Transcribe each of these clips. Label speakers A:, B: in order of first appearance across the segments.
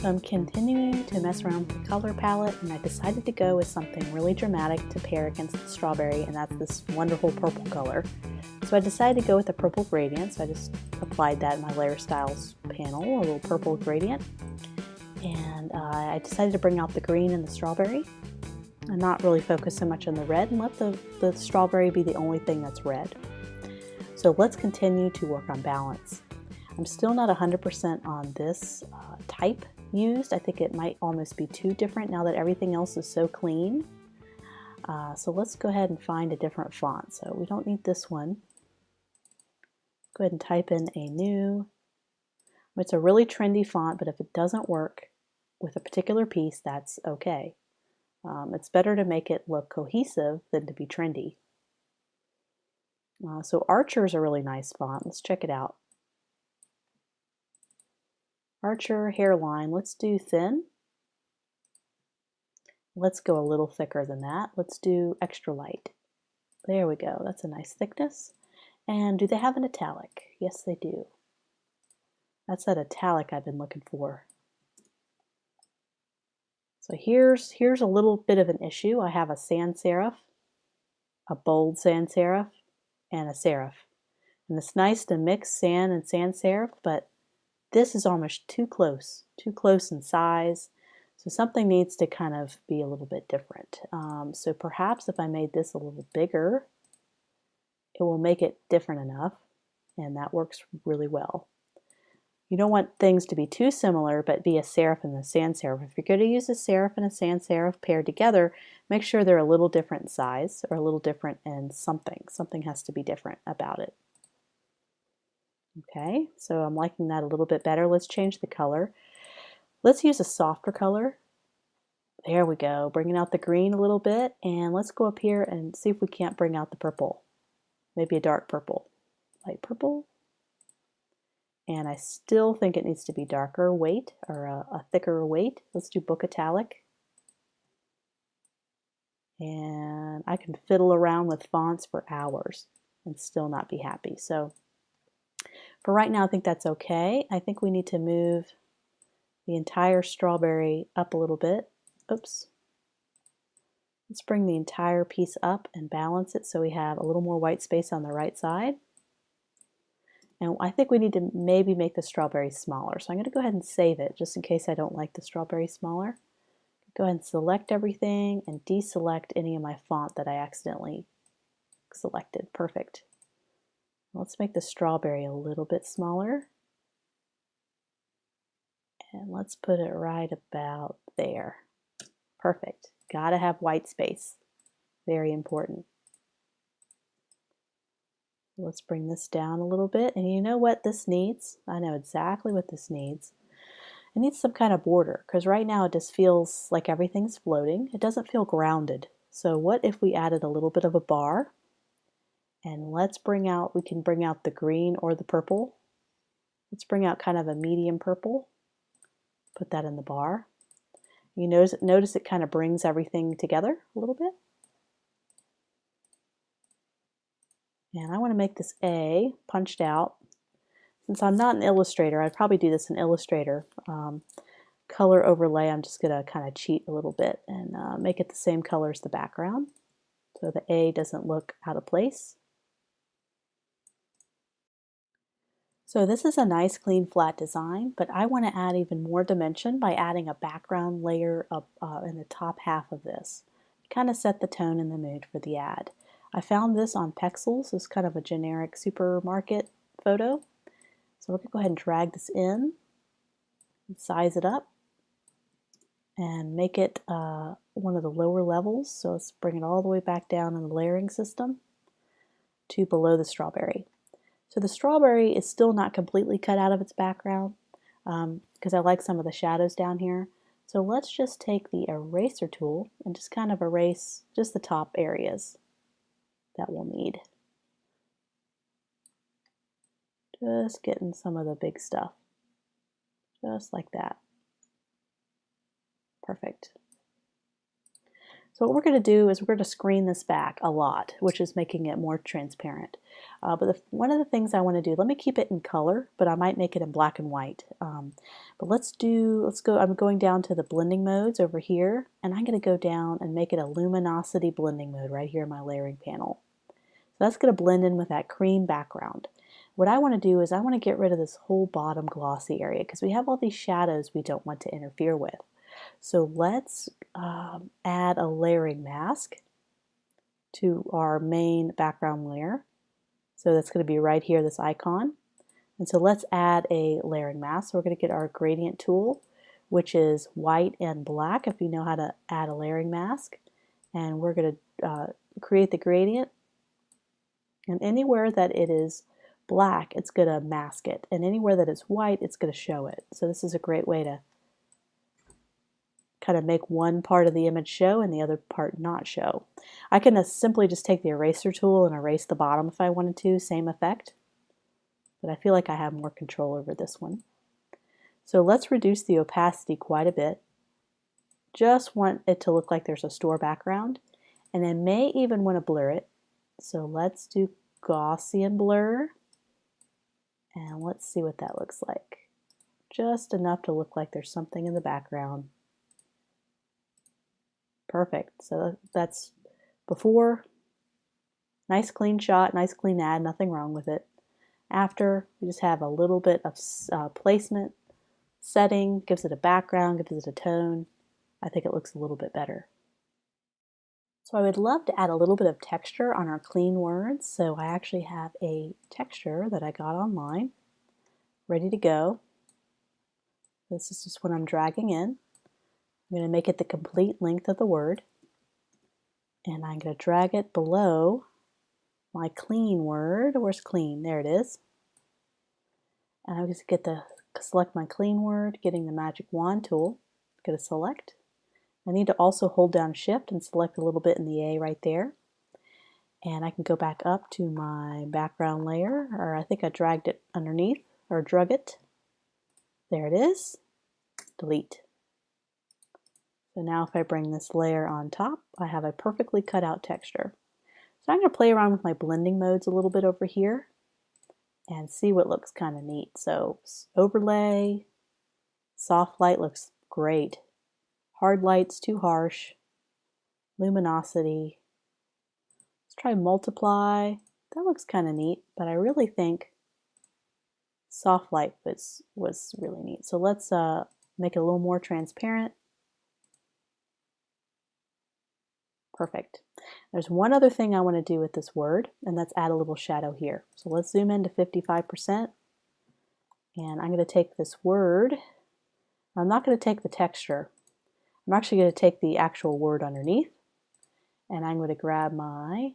A: So I'm continuing to mess around with the color palette, and I decided to go with something really dramatic to pair against the strawberry, and that's this wonderful purple color. So I decided to go with a purple gradient, so I just applied that in my layer styles panel, a little purple gradient. And I decided to bring out the green and the strawberry and not really focus so much on the red, and let the strawberry be the only thing that's red. So let's continue to work on balance. I'm still not 100% on this type used. I think it might almost be too different now that everything else is so clean. So let's go ahead and find a different font. So we don't need this one. Go ahead and type in a new. It's a really trendy font, but if it doesn't work with a particular piece, that's okay. It's better to make it look cohesive than to be trendy. So Archer is a really nice font. Let's check it out. Archer hairline, let's do thin. Let's go a little thicker than that. Let's do extra light. There we go, that's a nice thickness. And do they have an italic? Yes, they do. That's that italic I've been looking for. So here's a little bit of an issue. I have a sans serif, a bold sans serif, and a serif. And it's nice to mix sans and sans serif, but this is almost too close in size. So something needs to kind of be a little bit different. So perhaps if I made this a little bigger, it will make it different enough, and that works really well. You don't want things to be too similar, but be a serif and a sans serif. If you're going to use a serif and a sans serif paired together, make sure they're a little different in size or a little different in something. Something has to be different about it. Okay, so I'm liking that a little bit better. Let's change the color. Let's use a softer color. There we go, bringing out the green a little bit, and let's go up here and see if we can't bring out the purple. Maybe a dark purple, light purple. And I still think it needs to be darker weight, or a thicker weight. Let's do book italic. And I can fiddle around with fonts for hours and still not be happy. So for right now, I think that's okay. I think we need to move the entire strawberry up a little bit. Oops. Let's bring the entire piece up and balance it so we have a little more white space on the right side. And I think we need to maybe make the strawberry smaller. So I'm going to go ahead and save it just in case I don't like the strawberry smaller. Go ahead and select everything and deselect any of my font that I accidentally selected. Perfect. Let's make the strawberry a little bit smaller. And let's put it right about there. Perfect. Gotta have white space. Very important. Let's bring this down a little bit. And you know what this needs? I know exactly what this needs. It needs some kind of border, because right now it just feels like everything's floating. It doesn't feel grounded. So what if we added a little bit of a bar? And we can bring out the green or the purple. Let's bring out kind of a medium purple. Put that in the bar. You notice it kind of brings everything together a little bit. And I want to make this A punched out. Since I'm not an illustrator, I'd probably do this in Illustrator. Color overlay, I'm just going to kind of cheat a little bit and make it the same color as the background. So the A doesn't look out of place. So this is a nice clean flat design, but I want to add even more dimension by adding a background layer up in the top half of this. Kind of set the tone and the mood for the ad. I found this on Pexels. It's kind of a generic supermarket photo. So we're going to go ahead and drag this in, size it up, and make it one of the lower levels. So let's bring it all the way back down in the layering system to below the strawberry. So the strawberry is still not completely cut out of its background because I like some of the shadows down here. So let's just take the eraser tool and just kind of erase just the top areas that we'll need. Just getting some of the big stuff, just like that. Perfect. So what we're going to do is we're going to screen this back a lot, which is making it more transparent. One of the things I want to do, let me keep it in color, but I might make it in black and white. But let's go, I'm going down to the blending modes over here, and I'm going to go down and make it a luminosity blending mode right here in my layering panel. So that's going to blend in with that cream background. What I want to do is I want to get rid of this whole bottom glossy area because we have all these shadows we don't want to interfere with. So let's add a layering mask to our main background layer. So that's going to be right here, this icon. And so let's add a layering mask. So we're going to get our gradient tool, which is white and black if you know how to add a layering mask. And we're going to create the gradient. And anywhere that it is black, it's going to mask it. And anywhere that it's white, it's going to show it. So this is a great way to kind of make one part of the image show and the other part not show. I can simply just take the eraser tool and erase the bottom if I wanted to, same effect. But I feel like I have more control over this one. So let's reduce the opacity quite a bit. Just want it to look like there's a store background, and I may even want to blur it. So let's do Gaussian blur, and let's see what that looks like. Just enough to look like there's something in the background. Perfect. So that's before. Nice clean shot, nice clean ad, nothing wrong with it. After, we just have a little bit of placement, setting, gives it a background, gives it a tone. I think it looks a little bit better. So I would love to add a little bit of texture on our clean words. So I actually have a texture that I got online, ready to go. This is just what I'm dragging in. I'm going to make it the complete length of the word, and I'm going to drag it below my clean word. Where's clean? There it is. And I'm just going to select my clean word, getting the magic wand tool. I'm going to select. I need to also hold down Shift and select a little bit in the A right there. And I can go back up to my background layer, or I think I dragged it underneath, or drug it. There it is. Delete. So now if I bring this layer on top, I have a perfectly cut out texture. So I'm going to play around with my blending modes a little bit over here and see what looks kind of neat. So overlay, soft light looks great. Hard light's too harsh. Luminosity. Let's try multiply. That looks kind of neat, but I really think soft light was really neat. So let's make it a little more transparent. Perfect. There's one other thing I want to do with this word, and that's add a little shadow here. So let's zoom in to 55%, and I'm going to take this word. I'm not going to take the texture. I'm actually going to take the actual word underneath, and I'm going to grab my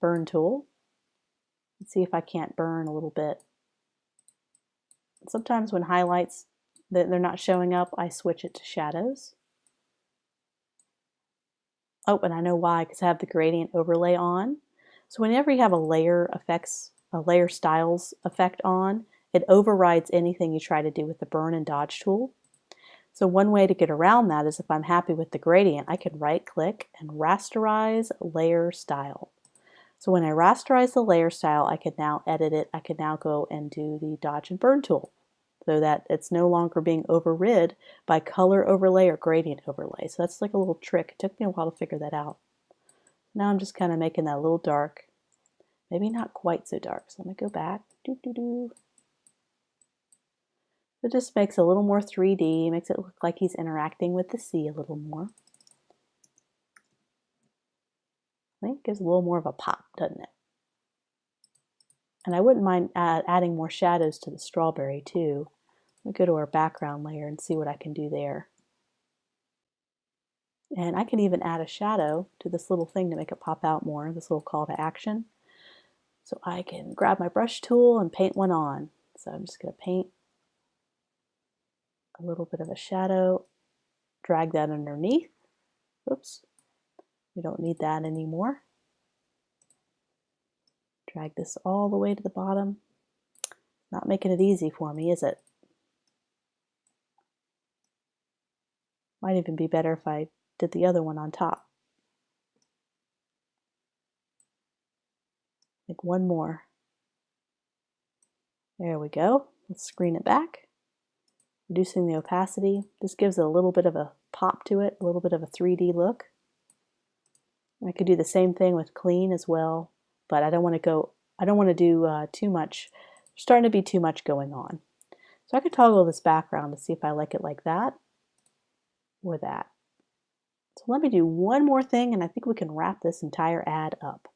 A: burn tool and see if I can't burn a little bit. Sometimes when highlights they're not showing up, I switch it to shadows. Oh, and I know why, because I have the gradient overlay on. So whenever you have a layer styles effect on, it overrides anything you try to do with the burn and dodge tool. So one way to get around that is if I'm happy with the gradient, I can right click and rasterize layer style. So when I rasterize the layer style, I can now edit it. I can now go and do the dodge and burn tool, so that it's no longer being overrid by color overlay or gradient overlay. So that's like a little trick. It took me a while to figure that out. Now I'm just kind of making that a little dark. Maybe not quite so dark. So I'm going to go back. It just makes it a little more 3D, makes it look like he's interacting with the sea a little more. I think it gives a little more of a pop, doesn't it? And I wouldn't mind adding more shadows to the strawberry too. We'll go to our background layer and see what I can do there. And I can even add a shadow to this little thing to make it pop out more, this little call to action. So I can grab my brush tool and paint one on. So I'm just going to paint a little bit of a shadow, drag that underneath. Oops, we don't need that anymore. Drag this all the way to the bottom. Not making it easy for me, is it? Might even be better if I did the other one on top. Like one more. There we go. Let's screen it back. Reducing the opacity. This gives it a little bit of a pop to it, a little bit of a 3D look. I could do the same thing with clean as well, but I don't want to do too much. There's starting to be too much going on. So I could toggle this background to see if I like it like that or that. So let me do one more thing and I think we can wrap this entire ad up.